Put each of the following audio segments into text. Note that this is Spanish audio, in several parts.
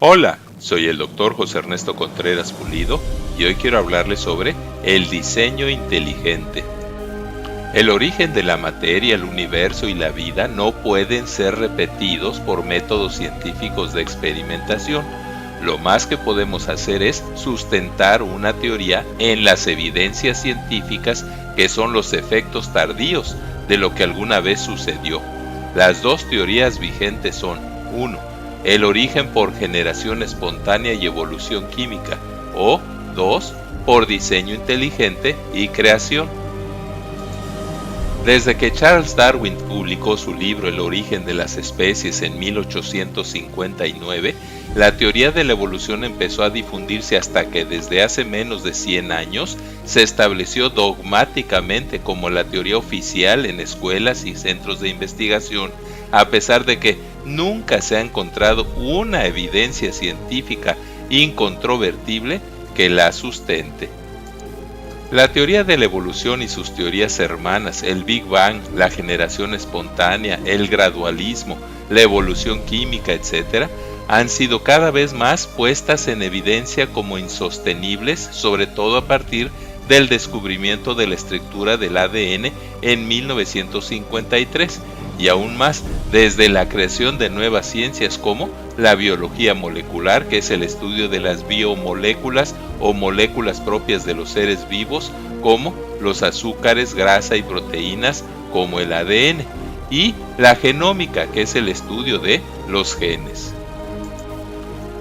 Hola, soy el doctor José Ernesto Contreras Pulido y hoy quiero hablarles sobre el diseño inteligente. El origen de la materia, el universo y la vida no pueden ser repetidos por métodos científicos de experimentación. Lo más que podemos hacer es sustentar una teoría en las evidencias científicas que son los efectos tardíos de lo que alguna vez sucedió. Las dos teorías vigentes son: 1. El origen por generación espontánea y evolución química, o 2. Por diseño inteligente y creación. Desde que Charles Darwin publicó su libro El origen de las especies en 1859, la teoría de la evolución empezó a difundirse hasta que desde hace menos de 100 años se estableció dogmáticamente como la teoría oficial en escuelas y centros de investigación, a pesar de que nunca se ha encontrado una evidencia científica incontrovertible que la sustente. La teoría de la evolución y sus teorías hermanas, el Big Bang, la generación espontánea, el gradualismo, la evolución química, etc., han sido cada vez más puestas en evidencia como insostenibles, sobre todo a partir del descubrimiento de la estructura del ADN en 1953, y aún más desde la creación de nuevas ciencias como la biología molecular, que es el estudio de las biomoléculas o moléculas propias de los seres vivos, como los azúcares, grasa y proteínas, como el ADN, y la genómica, que es el estudio de los genes.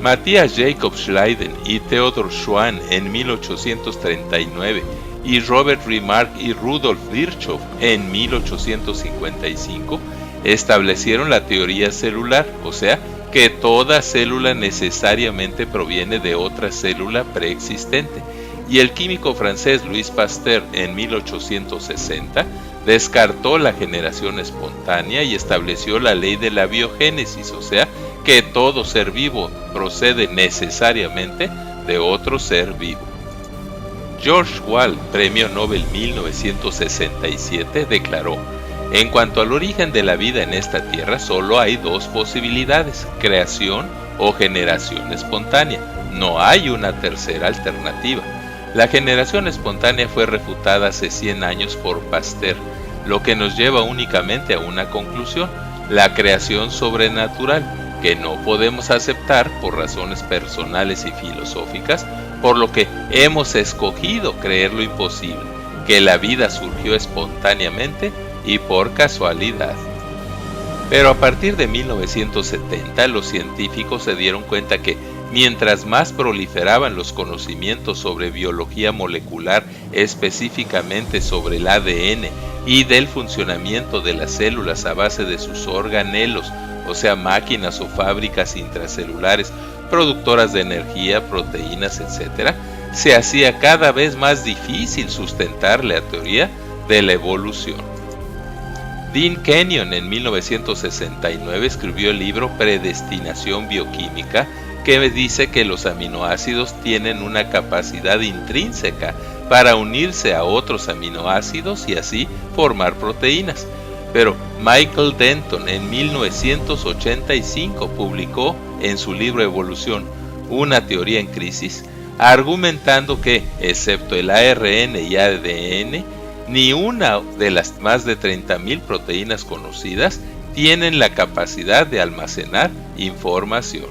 Matthias Jacob Schleiden y Theodor Schwann en 1839 y Robert Remarque y Rudolf Virchow en 1855 establecieron la teoría celular, o sea, que toda célula necesariamente proviene de otra célula preexistente, y el químico francés Louis Pasteur en 1860 descartó la generación espontánea y estableció la ley de la biogénesis, o sea, que todo ser vivo procede necesariamente de otro ser vivo. George Wall, Premio Nobel 1967, declaró: en cuanto al origen de la vida en esta tierra, solo hay dos posibilidades: creación o generación espontánea. No hay una tercera alternativa. La generación espontánea fue refutada hace 100 años por Pasteur, lo que nos lleva únicamente a una conclusión: la creación sobrenatural, que no podemos aceptar por razones personales y filosóficas, por lo que hemos escogido creer lo imposible, que la vida surgió espontáneamente y por casualidad. Pero a partir de 1970, los científicos se dieron cuenta que mientras más proliferaban los conocimientos sobre biología molecular, específicamente sobre el ADN y del funcionamiento de las células a base de sus organelos, o sea, máquinas o fábricas intracelulares productoras de energía, proteínas, etc., se hacía cada vez más difícil sustentar la teoría de la evolución. Dean Kenyon en 1969 escribió el libro Predestinación Bioquímica, que dice que los aminoácidos tienen una capacidad intrínseca para unirse a otros aminoácidos y así formar proteínas. Pero Michael Denton en 1985 publicó en su libro Evolución una teoría en crisis, argumentando que, excepto el ARN y ADN, ni una de las más de 30.000 proteínas conocidas tienen la capacidad de almacenar información.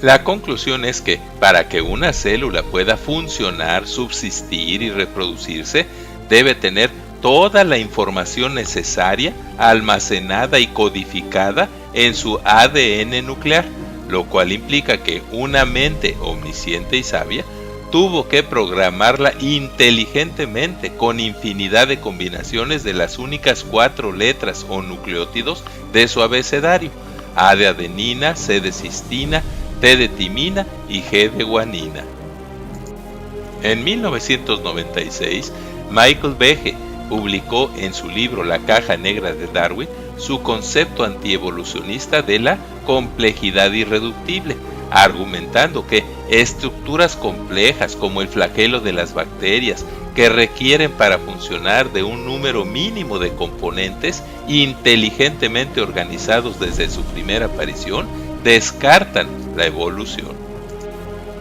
La conclusión es que, para que una célula pueda funcionar, subsistir y reproducirse, debe tener toda la información necesaria almacenada y codificada en su ADN nuclear, lo cual implica que una mente omnisciente y sabia tuvo que programarla inteligentemente con infinidad de combinaciones de las únicas 4 letras o nucleótidos de su abecedario: A de adenina, C de cistina, T de timina y G de guanina. En 1996, Michael Behe publicó en su libro La caja negra de Darwin su concepto antievolucionista de la complejidad irreductible, argumentando que estructuras complejas como el flagelo de las bacterias, que requieren para funcionar de un número mínimo de componentes inteligentemente organizados desde su primera aparición, descartan la evolución.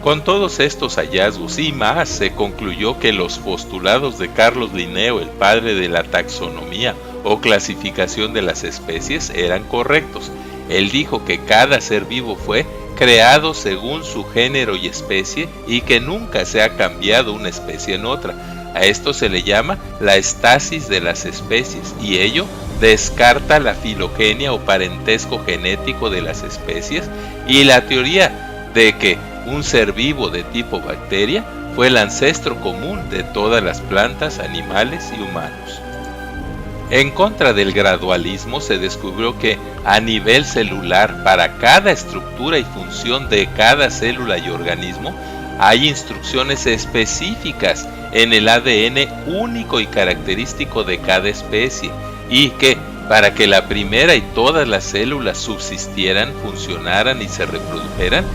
Con todos estos hallazgos y más, se concluyó que los postulados de Carlos Linneo, el padre de la taxonomía o clasificación de las especies, eran correctos. Él dijo que cada ser vivo fue creado según su género y especie y que nunca se ha cambiado una especie en otra. A esto se le llama la estasis de las especies y ello descarta la filogenia o parentesco genético de las especies y la teoría de que un ser vivo de tipo bacteria fue el ancestro común de todas las plantas, animales y humanos. En contra del gradualismo se descubrió que a nivel celular, para cada estructura y función de cada célula y organismo, hay instrucciones específicas en el ADN único y característico de cada especie, y que para que la primera y todas las células subsistieran, funcionaran y se reprodujeran,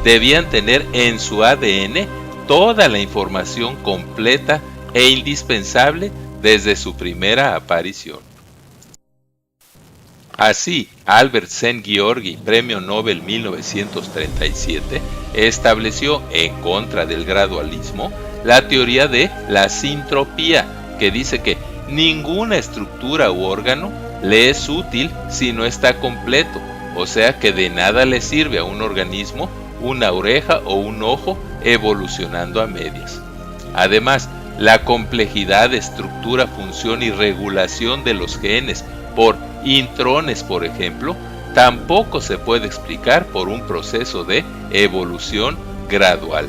debían tener en su ADN toda la información completa e indispensable desde su primera aparición. Así, Albert Szent-Györgyi, Premio Nobel 1937, estableció, en contra del gradualismo, la teoría de la sintropía, que dice que ninguna estructura u órgano le es útil si no está completo, o sea que de nada le sirve a un organismo una oreja o un ojo evolucionando a medias. Además, la complejidad de estructura, función y regulación de los genes por intrones, por ejemplo, tampoco se puede explicar por un proceso de evolución gradual.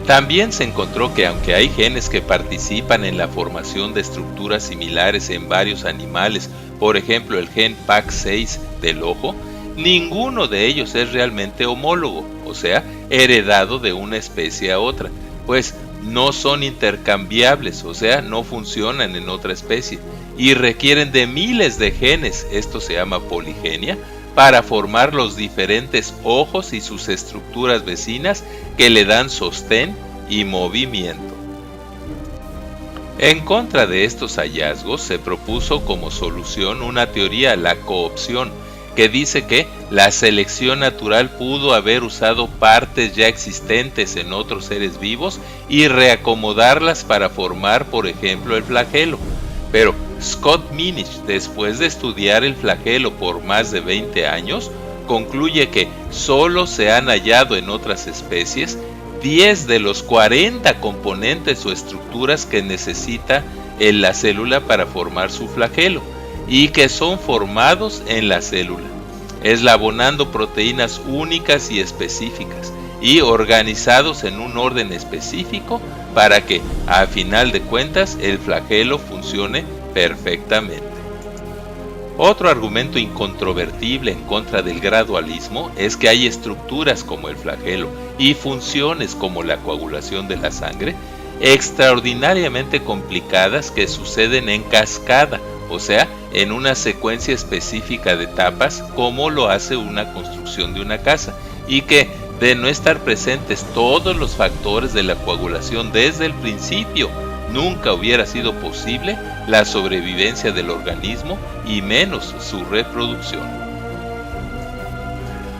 También se encontró que aunque hay genes que participan en la formación de estructuras similares en varios animales, por ejemplo el gen PAC6 del ojo, ninguno de ellos es realmente homólogo, o sea, heredado de una especie a otra, pues no son intercambiables, o sea, no funcionan en otra especie, y requieren de miles de genes, esto se llama poligenia, para formar los diferentes ojos y sus estructuras vecinas que le dan sostén y movimiento. En contra de estos hallazgos se propuso como solución una teoría, la coopción, que dice que la selección natural pudo haber usado partes ya existentes en otros seres vivos y reacomodarlas para formar, por ejemplo, el flagelo. Pero Scott Minich, después de estudiar el flagelo por más de 20 años, concluye que solo se han hallado en otras especies 10 de los 40 componentes o estructuras que necesita en la célula para formar su flagelo, y que son formados en la célula, eslabonando proteínas únicas y específicas, y organizados en un orden específico para que, a final de cuentas, el flagelo funcione perfectamente. Otro argumento incontrovertible en contra del gradualismo es que hay estructuras como el flagelo y funciones como la coagulación de la sangre extraordinariamente complicadas que suceden en cascada, o sea, en una secuencia específica de etapas, como lo hace una construcción de una casa, y que, de no estar presentes todos los factores de la coagulación desde el principio, nunca hubiera sido posible la sobrevivencia del organismo y menos su reproducción.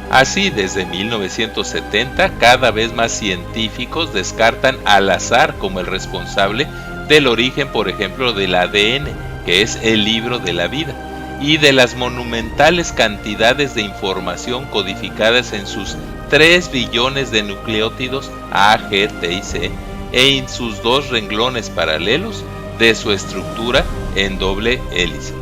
Así, desde 1970, cada vez más científicos descartan al azar como el responsable del origen, por ejemplo, del ADN, que es el libro de la vida, y de las monumentales cantidades de información codificadas en sus 3 billones de nucleótidos A, G, T y C, e en sus 2 renglones paralelos de su estructura en doble hélice.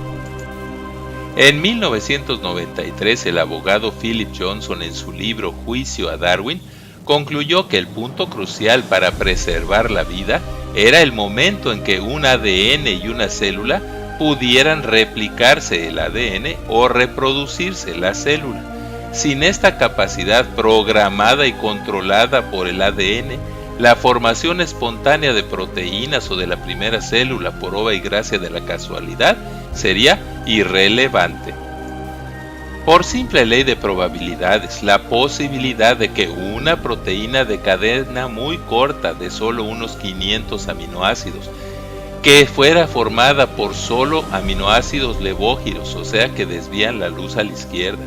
En 1993, el abogado Philip Johnson, en su libro Juicio a Darwin, concluyó que el punto crucial para preservar la vida era el momento en que un ADN y una célula pudieran replicarse el ADN o reproducirse la célula. Sin esta capacidad programada y controlada por el ADN, la formación espontánea de proteínas o de la primera célula por obra y gracia de la casualidad sería irrelevante. Por simple ley de probabilidades, la posibilidad de que una proteína de cadena muy corta de solo unos 500 aminoácidos, que fuera formada por solo aminoácidos levógiros, o sea que desvían la luz a la izquierda,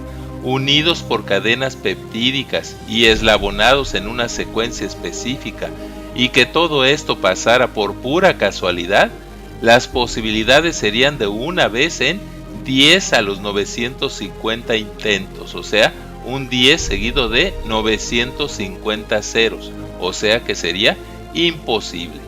unidos por cadenas peptídicas y eslabonados en una secuencia específica, y que todo esto pasara por pura casualidad, las posibilidades serían de una vez en 10 a los 950 intentos, o sea, un 10 seguido de 950 ceros, o sea que sería imposible.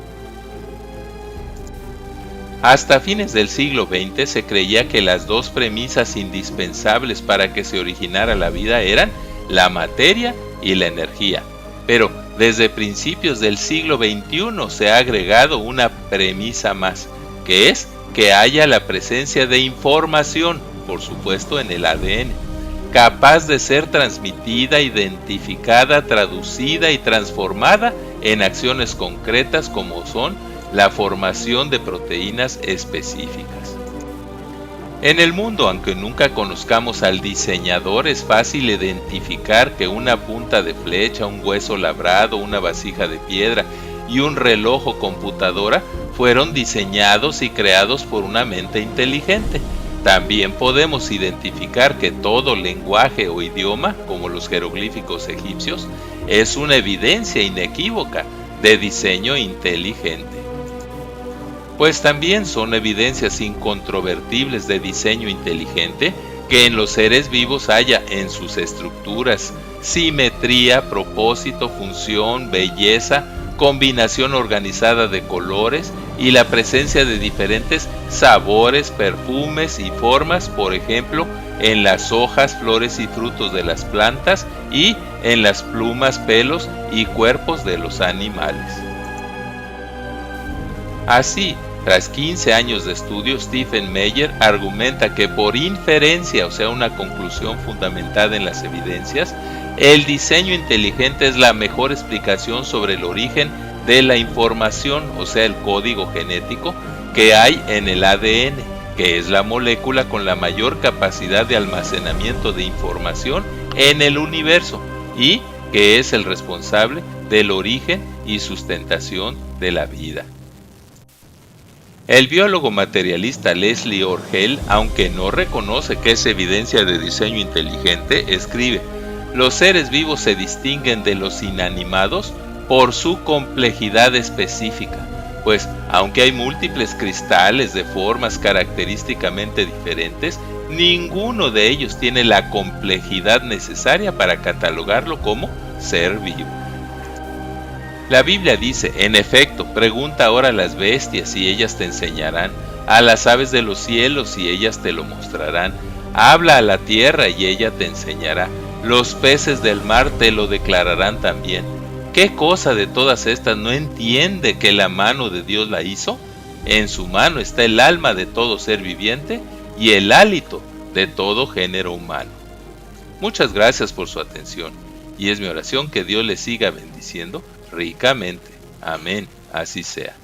Hasta fines del siglo XX se creía que las dos premisas indispensables para que se originara la vida eran la materia y la energía, pero desde principios del siglo XXI se ha agregado una premisa más, que es que haya la presencia de información, por supuesto en el ADN, capaz de ser transmitida, identificada, traducida y transformada en acciones concretas como son la formación de proteínas específicas. En el mundo, aunque nunca conozcamos al diseñador, es fácil identificar que una punta de flecha, un hueso labrado, una vasija de piedra y un reloj o computadora fueron diseñados y creados por una mente inteligente. También podemos identificar que todo lenguaje o idioma, como los jeroglíficos egipcios, es una evidencia inequívoca de diseño inteligente. Pues también son evidencias incontrovertibles de diseño inteligente que en los seres vivos haya en sus estructuras simetría, propósito, función, belleza, combinación organizada de colores y la presencia de diferentes sabores, perfumes y formas, por ejemplo, en las hojas, flores y frutos de las plantas y en las plumas, pelos y cuerpos de los animales. Así, tras 15 años de estudio, Stephen Meyer argumenta que por inferencia, o sea, una conclusión fundamentada en las evidencias, el diseño inteligente es la mejor explicación sobre el origen de la información, o sea, el código genético que hay en el ADN, que es la molécula con la mayor capacidad de almacenamiento de información en el universo y que es el responsable del origen y sustentación de la vida. El biólogo materialista Leslie Orgel, aunque no reconoce que es evidencia de diseño inteligente, escribe: los seres vivos se distinguen de los inanimados por su complejidad específica, pues aunque hay múltiples cristales de formas característicamente diferentes, ninguno de ellos tiene la complejidad necesaria para catalogarlo como ser vivo. La Biblia dice: en efecto, pregunta ahora a las bestias y ellas te enseñarán, a las aves de los cielos y ellas te lo mostrarán, habla a la tierra y ella te enseñará, los peces del mar te lo declararán también. ¿Qué cosa de todas estas no entiende que la mano de Dios la hizo? En su mano está el alma de todo ser viviente y el hálito de todo género humano. Muchas gracias por su atención y es mi oración que Dios les siga bendiciendo ricamente. Amén. Así sea.